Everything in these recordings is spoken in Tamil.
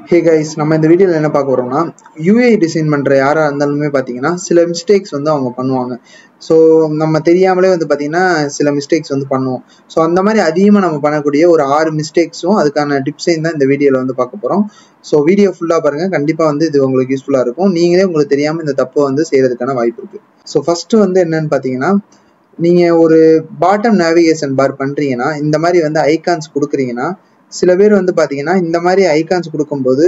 Hey guys, நம்ம இந்த வீடியோல என்ன பார்க்க போறோம்னா UI டிசைன் பண்ற யாரா இருந்தாலுமே பாத்தீங்கன்னா சில மிஸ்டேக்ஸ் வந்து அவங்க பண்ணுவாங்க. ஸோ நம்ம தெரியாமலே வந்து பாத்தீங்கன்னா சில மிஸ்டேக்ஸ் வந்து பண்ணுவோம். ஸோ அந்த மாதிரி அதிகமாக நம்ம பண்ணக்கூடிய ஒரு 6 மிஸ்டேக்ஸும் அதுக்கான டிப்ஸையும் தான் இந்த வீடியோல வந்து பார்க்க போறோம். ஸோ வீடியோ ஃபுல்லா பாருங்க, கண்டிப்பா வந்து இது உங்களுக்கு யூஸ்ஃபுல்லா இருக்கும். நீங்களே உங்களுக்கு தெரியாம இந்த தப்பை வந்து செய்யறதுக்கான வாய்ப்பு இருக்கு. ஸோ ஃபர்ஸ்ட் வந்து என்னன்னு பாத்தீங்கன்னா, நீங்க ஒரு பாட்டம் நேவிகேஷன் பார் பண்றீங்கன்னா இந்த மாதிரி வந்து ஐகான்ஸ் கொடுக்குறீங்கன்னா, சில பேர் வந்து பாத்தீங்கன்னா இந்த மாதிரி ஐகான்ஸ் கொடுக்கும்போது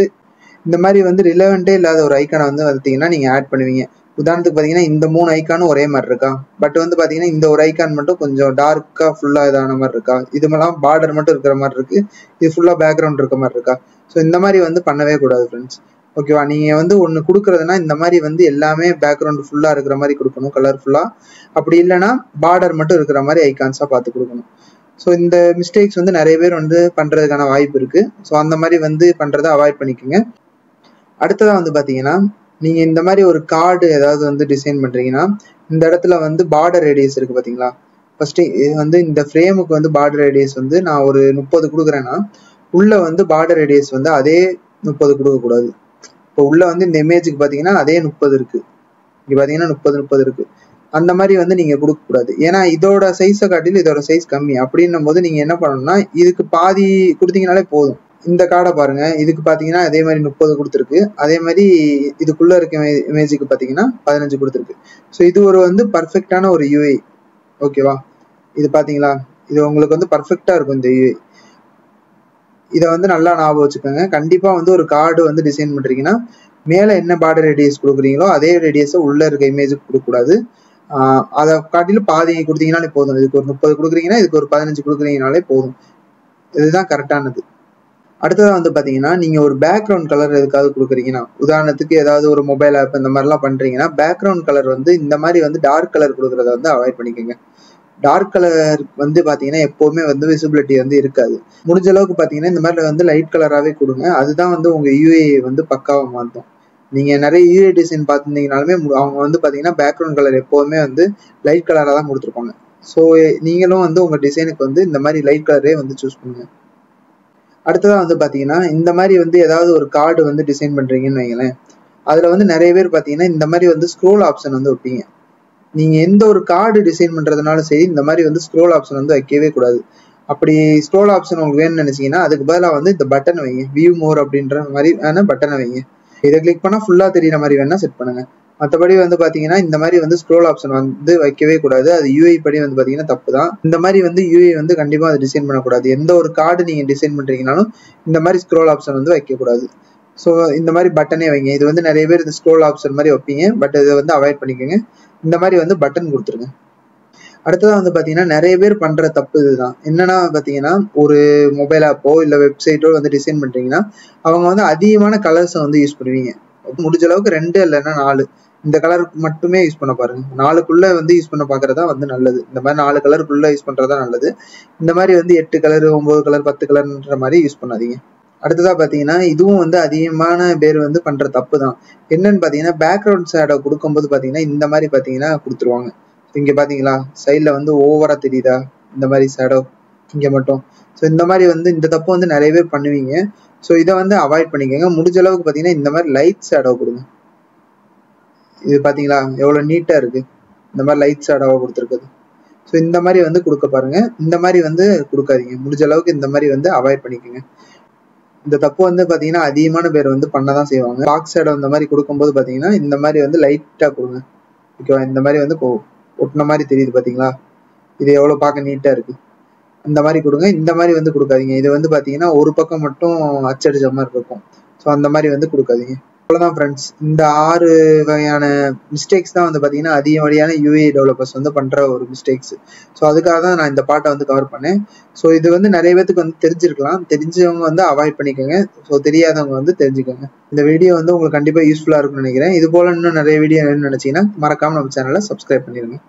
இந்த மாதிரி வந்து ரிலவெண்டே இல்லாத ஒரு ஐக்கானை வந்து பார்த்தீங்கன்னா நீங்க ஆட் பண்ணுவீங்க. உதாரணத்துக்கு பாத்தீங்கன்னா இந்த 3 ஐக்கானும் ஒரே மாதிரி இருக்கா, பட் வந்து பாத்தீங்கன்னா இந்த ஒரு ஐக்கான் மட்டும் கொஞ்சம் டார்க்கா ஃபுல்லா இதான மாதிரி இருக்கா, இதுமெல்லாம் பார்டர் மட்டும் இருக்கிற மாதிரி இருக்கு, இது ஃபுல்லா பேக்ரவுண்ட் இருக்க மாதிரி இருக்கா. ஸோ இந்த மாதிரி வந்து பண்ணவே கூடாது ஃப்ரெண்ட்ஸ். ஓகேவா? நீங்க வந்து ஒன்று கொடுக்குறதுனா இந்த மாதிரி வந்து எல்லாமே பேக்ரவுண்ட் ஃபுல்லா இருக்கிற மாதிரி கொடுக்கணும், கலர்ஃபுல்லா. அப்படி இல்லைன்னா பார்டர் மட்டும் இருக்கிற மாதிரி ஐகான்ஸா பார்த்து கொடுக்கணும். ஸோ இந்த மிஸ்டேக்ஸ் வந்து நிறைய பேர் வந்து பண்றதுக்கான வாய்ப்பு இருக்கு. ஸோ அந்த மாதிரி வந்து பண்றதை அவாய்ட் பண்ணிக்கோங்க. அடுத்ததா வந்து பாத்தீங்கன்னா, நீங்க இந்த மாதிரி ஒரு கார்டு ஏதாவது வந்து டிசைன் பண்றீங்கன்னா இந்த இடத்துல வந்து பார்டர் ரேடியஸ் இருக்கு பாத்தீங்களா. ஃபர்ஸ்ட் இது வந்து இந்த ஃப்ரேமுக்கு வந்து பார்டர் ரேடியஸ் வந்து நான் ஒரு 30 கொடுக்குறேன்னா உள்ள வந்து பார்டர் ரேடியஸ் வந்து அதே 30 கொடுக்க கூடாது. இப்போ உள்ள வந்து இந்த இமேஜுக்கு பாத்தீங்கன்னா அதே 30 இருக்கு, இங்க பாத்தீங்கன்னா 30 இருக்கு. அந்த மாதிரி வந்து நீங்க கொடுக்க கூடாது. ஏன்னா இதோட சைஸை காட்டிலும் இதோட சைஸ் கம்மி. அப்படின்னும் போது நீங்க என்ன பண்ணணும்னா இதுக்கு பாதி கொடுத்தீங்கனாலே போதும். இந்த கார்டை பாருங்க, இதுக்கு பாத்தீங்கன்னா அதே மாதிரி 30 கொடுத்துருக்கு, அதே மாதிரி இதுக்குள்ள இருக்க இமேஜுக்கு பாத்தீங்கன்னா 15 கொடுத்துருக்கு. ஸோ இது ஒரு வந்து பர்ஃபெக்டான ஒரு UI. ஓகேவா? இது பாத்தீங்களா, இது உங்களுக்கு வந்து பர்ஃபெக்டா இருக்கும் இந்த UI. இதை வந்து நல்லா ஞாபகம் வச்சுக்கோங்க. கண்டிப்பா வந்து ஒரு கார்டு வந்து டிசைன் பண்றீங்கன்னா மேல என்ன பார்டர் ரேடியஸ் கொடுக்குறீங்களோ அதே ரேடியஸை உள்ள இருக்க இமேஜுக்கு கொடுக்கக்கூடாது. அதை காட்டிலும் பாதி கொடுத்தீங்கனாலே போதும். இதுக்கு ஒரு 30 கொடுக்குறீங்கன்னா இதுக்கு ஒரு 15 கொடுக்குறீங்கனாலே போதும். இதுதான் கரெக்டானது. அடுத்ததான் வந்து பாத்தீங்கன்னா, நீங்க ஒரு பேக்ரவுண்ட் கலர் எதுக்காவது கொடுக்குறீங்கன்னா, உதாரணத்துக்கு ஏதாவது ஒரு மொபைல் ஆப் இந்த மாதிரிலாம் பண்றீங்கன்னா பேக்ரவுண்ட் கலர் வந்து இந்த மாதிரி வந்து டார்க் கலர் கொடுக்குறத வந்து அவாய்ட் பண்ணிக்கோங்க. டார்க் கலர் வந்து பாத்தீங்கன்னா எப்பவுமே வந்து விசிபிலிட்டி வந்து இருக்காது. முடிஞ்ச அளவுக்கு பாத்தீங்கன்னா இந்த மாதிரி வந்து லைட் கலராகவே கொடுங்க. அதுதான் வந்து உங்க UI வந்து பக்காவா மாற்றும். நீங்க நிறைய UI டிசைன் பார்த்துருந்தீங்கனாலுமே அவங்க வந்து பாத்தீங்கன்னா பேக்ரவுண்ட் கலர் எப்பவுமே வந்து லைட் கலராக தான் கொடுத்துருப்பாங்க. ஸோ நீங்களும் வந்து உங்க டிசைனுக்கு வந்து இந்த மாதிரி லைட் கலரே வந்து சூஸ் பண்ணுங்க. அடுத்ததா வந்து பாத்தீங்கன்னா, இந்த மாதிரி வந்து ஏதாவது ஒரு கார்டு வந்து டிசைன் பண்றீங்கன்னு வைங்களேன், அதுல வந்து நிறைய பேர் பாத்தீங்கன்னா இந்த மாதிரி வந்து ஸ்க்ரோல் ஆப்ஷன் வந்து வைப்பீங்க. நீங்க எந்த ஒரு கார்டு டிசைன் பண்றதுனாலும் சரி இந்த மாதிரி வந்து ஸ்க்ரோல் ஆப்ஷன் வந்து வைக்கவே கூடாது. அப்படி ஸ்க்ரோல் ஆப்ஷன் உங்களுக்கு வேணும்னு நினைச்சீங்கன்னா அதுக்கு பதிலாக வந்து இந்த பட்டன் வைங்க, வியூ மோர் அப்படின்ற மாதிரி பட்டனை வைங்க. இதை கிளிக் பண்ணா ஃபுல்லா தெரியுற மாதிரி வேணா செட் பண்ணுங்க. மற்றபடி வந்து பாத்தீங்கன்னா இந்த மாதிரி வந்து ஸ்க்ரோல் ஆப்ஷன் வந்து வைக்கவே கூடாது. அது UI படி வந்து பாத்தீங்கன்னா தப்பு தான். இந்த மாதிரி வந்து UI வந்து கண்டிப்பா அதை டிசைன் பண்ணக்கூடாது. எந்த ஒரு கார்டு நீங்க டிசைன் பண்றீங்கனாலும் இந்த மாதிரி ஸ்க்ரோல் ஆப்ஷன் வந்து வைக்கக்கூடாது. ஸோ இந்த மாதிரி பட்டனே வைங்க. இது வந்து நிறைய பேர் இந்த ஸ்க்ரோல் ஆப்ஷன் மாதிரி வைப்பீங்க, பட் இதை வந்து அவாய்ட் பண்ணிக்கோங்க. இந்த மாதிரி வந்து பட்டன் கொடுத்துருங்க. அடுத்ததான் வந்து பாத்தீங்கன்னா நிறைய பேர் பண்ற தப்பு இதுதான். என்னன்னா பாத்தீங்கன்னா ஒரு மொபைல் ஆப்போ இல்ல வெப்சைட்டோ வந்து டிசைன் பண்றீங்கன்னா அவங்க வந்து அதிகமான கலர்ஸை வந்து யூஸ் பண்ணுவீங்க. முடிஞ்ச அளவுக்கு 2 இல்லைன்னா 4 இந்த கலருக்கு மட்டுமே யூஸ் பண்ண பாருங்க. 4க்குள்ள வந்து யூஸ் பண்ண பாக்குறதா வந்து நல்லது. இந்த மாதிரி 4 கலருக்குள்ள யூஸ் பண்றதா நல்லது. இந்த மாதிரி வந்து 8 கலர் 9 கலர் 10 கலர்ன்ற மாதிரி யூஸ் பண்ணாதீங்க. அடுத்ததா பாத்தீங்கன்னா இதுவும் வந்து அதிகமான பேர் வந்து பண்ற தப்பு தான். என்னன்னு பாத்தீங்கன்னா பேக்ரவுண்ட் ஷேடோ கொடுக்கும்போது பாத்தீங்கன்னா இந்த மாதிரி பாத்தீங்கன்னா கொடுத்துருவாங்க. இங்க பாத்தீங்களா சைட்ல வந்து ஓவரா தெரியுதா இந்த மாதிரி ஷேடோ இங்க மட்டும். ஸோ இந்த மாதிரி வந்து இந்த தப்பு வந்து நிறைய பேர் பண்ணுவீங்க. ஸோ இதை வந்து அவாய்ட் பண்ணிக்கோங்க. முடிஞ்ச அளவுக்கு பாத்தீங்கன்னா இந்த மாதிரி லைட் ஷேடோ கொடுங்க. இது பாத்தீங்களா எவ்வளவு நீட்டா இருக்கு, இந்த மாதிரி லைட் ஷேடோவா கொடுத்துருக்குது. ஸோ இந்த மாதிரி வந்து கொடுக்க பாருங்க. இந்த மாதிரி வந்து கொடுக்காதீங்க. முடிஞ்ச அளவுக்கு இந்த மாதிரி வந்து அவாய்ட் பண்ணிக்கோங்க. இந்த தப்பு வந்து பாத்தீங்கன்னா அதிகமான பேர் வந்து பண்ணதான் செய்வாங்க. பாக்ஸ் ஷேடோ இந்த மாதிரி கொடுக்கும்போது பாத்தீங்கன்னா இந்த மாதிரி வந்து லைட்டா கொடுங்க. ஓகேவா? இந்த மாதிரி வந்து ஒட்டின மாதிரி தெரியுது பாத்தீங்களா, இது எவ்வளவு பார்க்க நீட்டா இருக்கு. இந்த மாதிரி கொடுங்க. இந்த மாதிரி வந்து கொடுக்காதீங்க. இது வந்து பாத்தீங்கன்னா ஒரு பக்கம் மட்டும் அச்சடிச்ச மாதிரி இருக்கும். ஸோ அந்த மாதிரி வந்து கொடுக்காதீங்க. அவ்வளவுதான் ஃப்ரெண்ட்ஸ். இந்த 6 வகையான மிஸ்டேக்ஸ் தான் வந்து பாத்தீங்கன்னா அதிகப்படியான UI டெவலப்பர்ஸ் வந்து பண்ற ஒரு மிஸ்டேக்ஸ். ஸோ அதுக்காக தான் நான் இந்த பாட்டை வந்து கவர் பண்ணேன். ஸோ இது வந்து நிறைய பேருக்கு வந்து தெரிஞ்சிருக்கலாம். தெரிஞ்சவங்க வந்து அவாய்ட் பண்ணிக்கோங்க. ஸோ தெரியாதவங்க வந்து தெரிஞ்சுக்கோங்க. இந்த வீடியோ வந்து உங்களுக்கு கண்டிப்பா யூஸ்ஃபுல்லா இருக்கும்னு நினைக்கிறேன். இது போல இன்னும் நிறைய வீடியோ வேணும்னு நினைச்சீங்கன்னா மறக்காம நம்ம சேனலை சப்ஸ்கிரைப் பண்ணிருங்க.